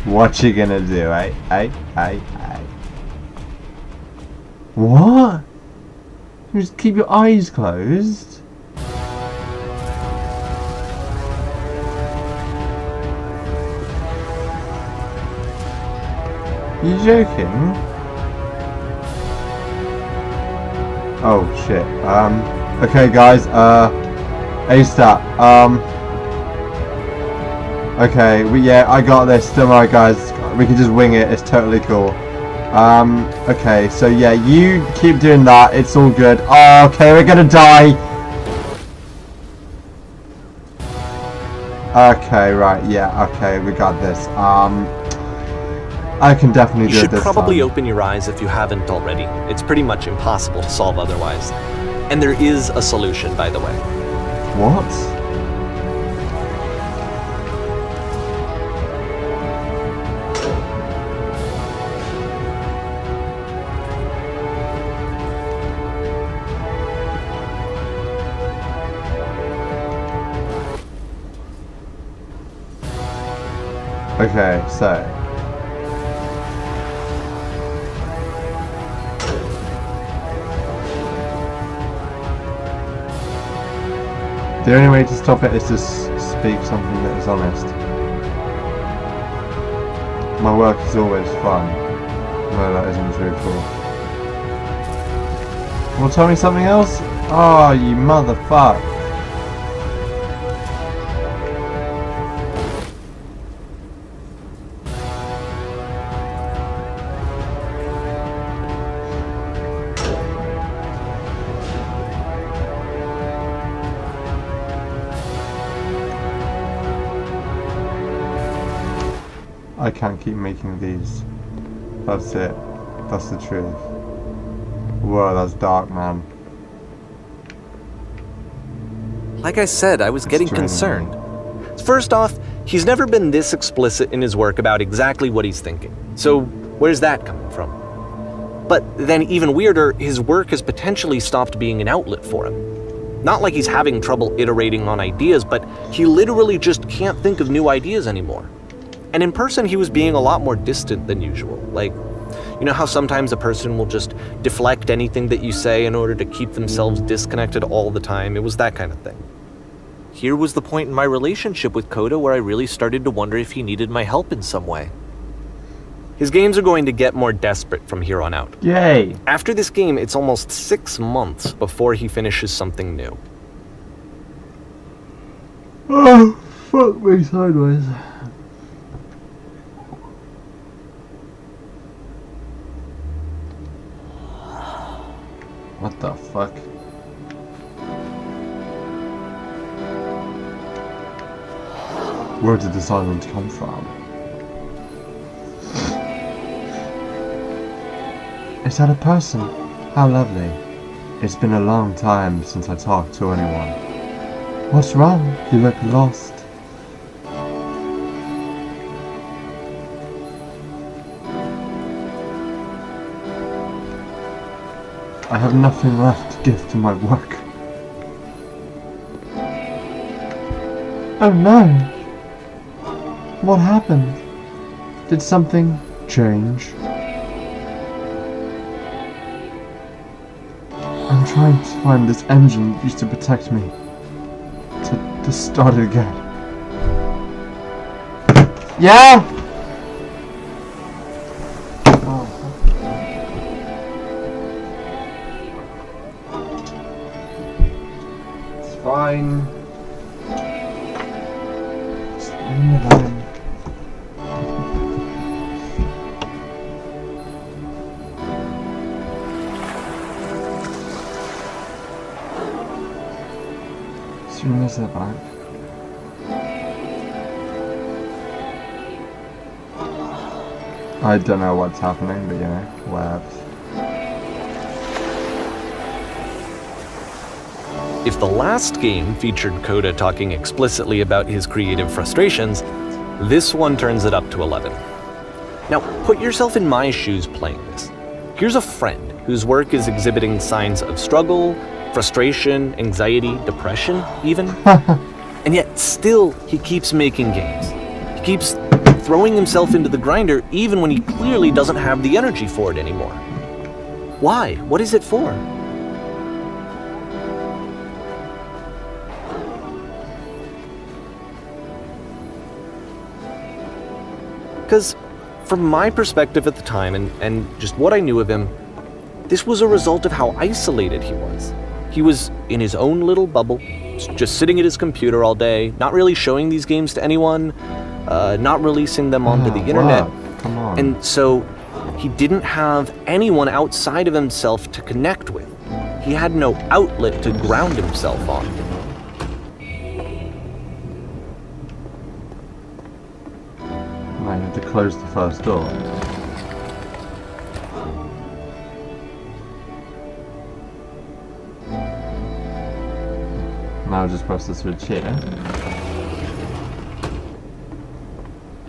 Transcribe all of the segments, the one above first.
What you gonna do, eh? What? You just keep your eyes closed? You joking? Oh shit. Okay guys, ASAP. Okay, yeah, I got this. Don't worry guys. We can just wing it. It's totally cool. Okay, so yeah, you keep doing that. It's all good. Oh, okay, we're gonna die. Okay, right, yeah, okay, we got this. I can definitely do it this time. You should probably open your eyes if you haven't already. It's pretty much impossible to solve otherwise. And there is a solution, by the way. What? Okay, so the only way to stop it is to speak something that is honest. My work is always fun. No, that isn't truthful. Well, tell me something else? Oh, you motherfucker. I can't keep making these. That's it. That's the truth. Whoa, that's dark, man. Like I said, I was getting concerned. First off, he's never been this explicit in his work about exactly what he's thinking. So where's that coming from? But then even weirder, his work has potentially stopped being an outlet for him. Not like he's having trouble iterating on ideas, but he literally just can't think of new ideas anymore. And in person, he was being a lot more distant than usual. Like, you know how sometimes a person will just deflect anything that you say in order to keep themselves disconnected all the time? It was that kind of thing. Here was the point in my relationship with Coda where I really started to wonder if he needed my help in some way. His games are going to get more desperate from here on out. Yay! After this game, it's almost 6 months before he finishes something new. Oh, fuck me sideways. What the fuck? Where did the silence come from? Is that a person? How lovely. It's been a long time since I talked to anyone. What's wrong? You look lost. I have nothing left to give to my work. Oh no! What happened? Did something change? I'm trying to find this engine that used to protect me. To start it again. Yeah! Fine. Just leave me alone. Soon as they're back. I don't know what's happening, but you know, whatever. If the last game featured Coda talking explicitly about his creative frustrations, this one turns it up to 11. Now, put yourself in my shoes playing this. Here's a friend whose work is exhibiting signs of struggle, frustration, anxiety, depression, even. And yet, still, he keeps making games. He keeps throwing himself into the grinder even when he clearly doesn't have the energy for it anymore. Why? What is it for? Because from my perspective at the time and just what I knew of him, this was a result of how isolated he was. He was in his own little bubble, just sitting at his computer all day, not really showing these games to anyone, not releasing them onto the internet. Come on. And so he didn't have anyone outside of himself to connect with. He had no outlet to ground himself on. I had to close the first door. Now just press the switch here.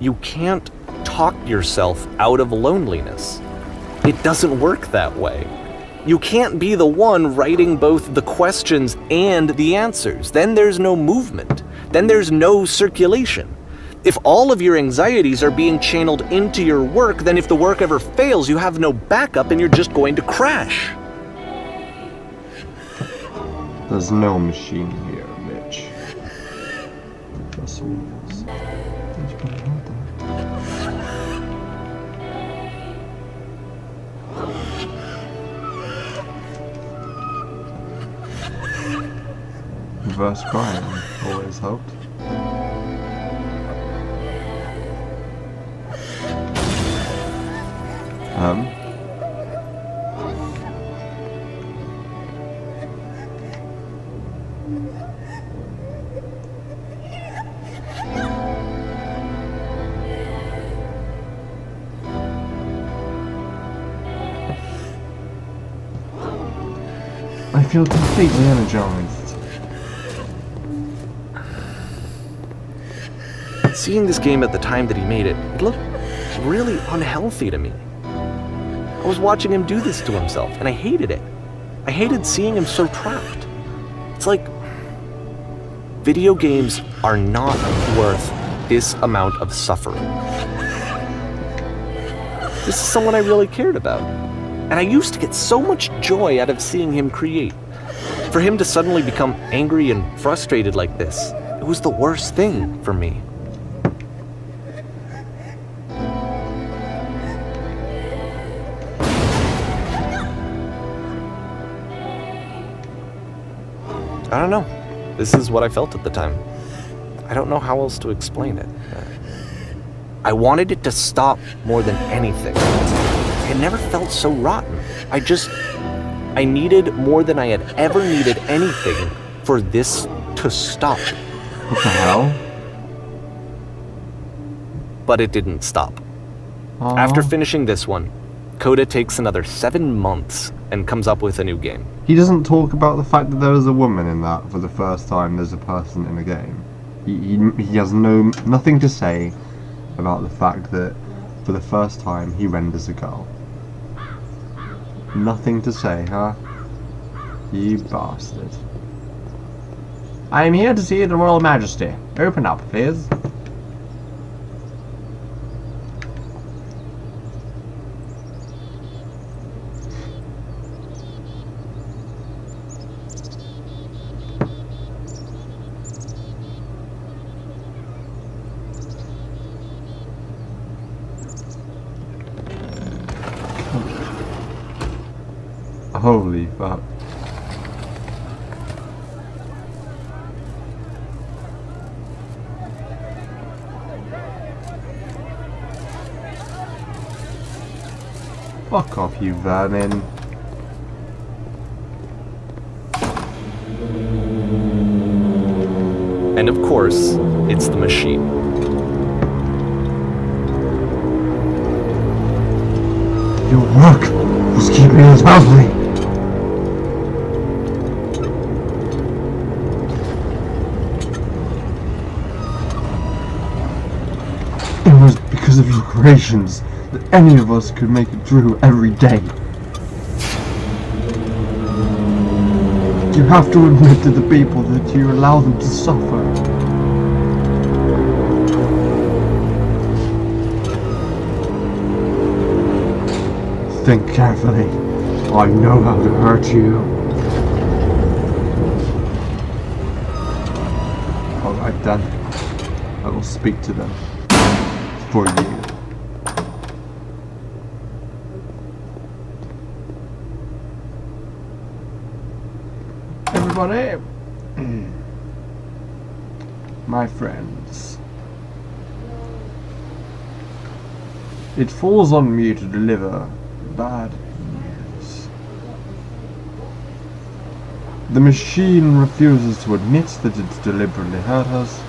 You can't talk yourself out of loneliness. It doesn't work that way. You can't be the one writing both the questions and the answers. Then there's no movement. Then there's no circulation. If all of your anxieties are being channeled into your work, then if the work ever fails, you have no backup and you're just going to crash. There's no machine here, Mitch. Just wheels. Reverse crime, always helped. I feel completely energized. Seeing this game at the time that he made it, it looked really unhealthy to me. I was watching him do this to himself, and I hated it. I hated seeing him so trapped. It's like, video games are not worth this amount of suffering. This is someone I really cared about. And I used to get so much joy out of seeing him create. For him to suddenly become angry and frustrated like this, it was the worst thing for me. I don't know. This is what I felt at the time. I don't know how else to explain it. I wanted it to stop more than anything. It never felt so rotten. I needed more than I had ever needed anything for this to stop. What the hell? But it didn't stop. Aww. After finishing this one, Coda takes another 7 months and comes up with a new game. He doesn't talk about the fact that there is a woman in that for the first time there's a person in a game. He has nothing to say about the fact that for the first time he renders a girl. Nothing to say, huh? You bastard. I am here to see the Royal Majesty. Open up, please. Holy fuck. Fuck off, you vermin. And of course, it's the machine. Your work was keeping us healthy. It was because of your creations that any of us could make it through every day. You have to admit to the people that you allow them to suffer. Think carefully. I know how to hurt you. Alright then. I will speak to them. For you. Everybody. My friends. It falls on me to deliver bad news. The machine refuses to admit that it's deliberately hurt us.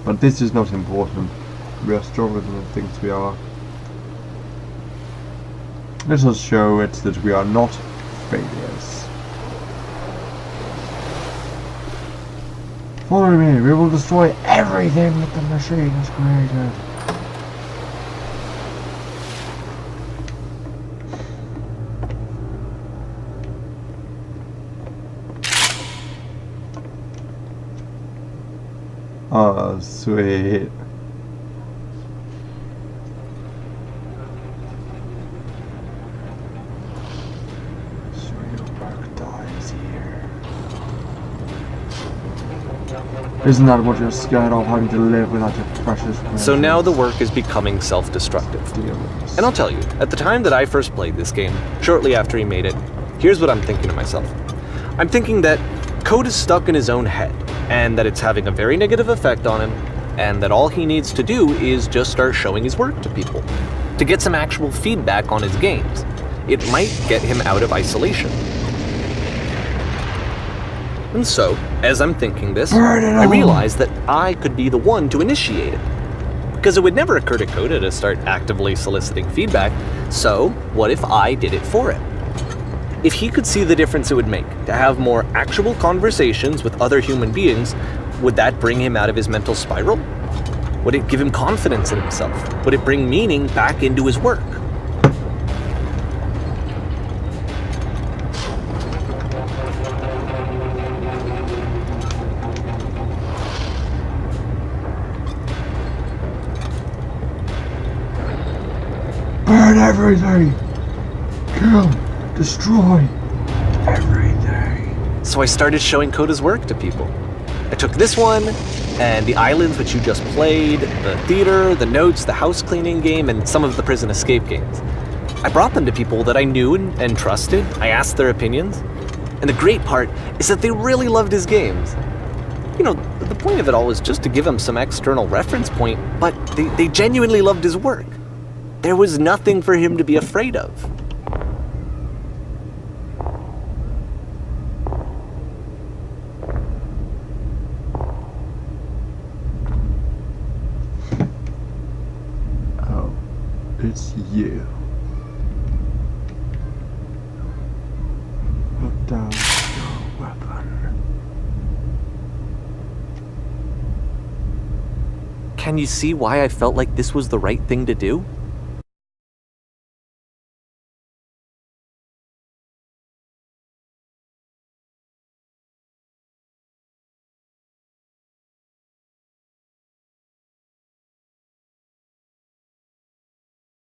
But this is not important. We are stronger than it thinks we are. Let us show it that we are not failures. Follow me, we will destroy everything that the machine has created. Oh, sweet. So your work dies here. Isn't that what you're scared of, having to live without your precious precious? So now the work is becoming self-destructive. Dealers. And I'll tell you, at the time that I first played this game, shortly after he made it, here's what I'm thinking to myself. I'm thinking that Code is stuck in his own head, and that it's having a very negative effect on him, and that all he needs to do is just start showing his work to people, to get some actual feedback on his games. It might get him out of isolation. And so, as I'm thinking this, I realize that I could be the one to initiate it. Because it would never occur to Coda to start actively soliciting feedback, so what if I did it for him? If he could see the difference it would make to have more actual conversations with other human beings, would that bring him out of his mental spiral? Would it give him confidence in himself? Would it bring meaning back into his work? Burn everything! Kill! Destroy everything! So I started showing Coda's work to people. I took this one, and the islands which you just played, the theater, the notes, the house cleaning game, and some of the prison escape games. I brought them to people that I knew and trusted. I asked their opinions. And the great part is that they really loved his games. You know, the point of it all was just to give him some external reference point, but they genuinely loved his work. There was nothing for him to be afraid of. Oh, it's you. Put down your weapon. Can you see why I felt like this was the right thing to do?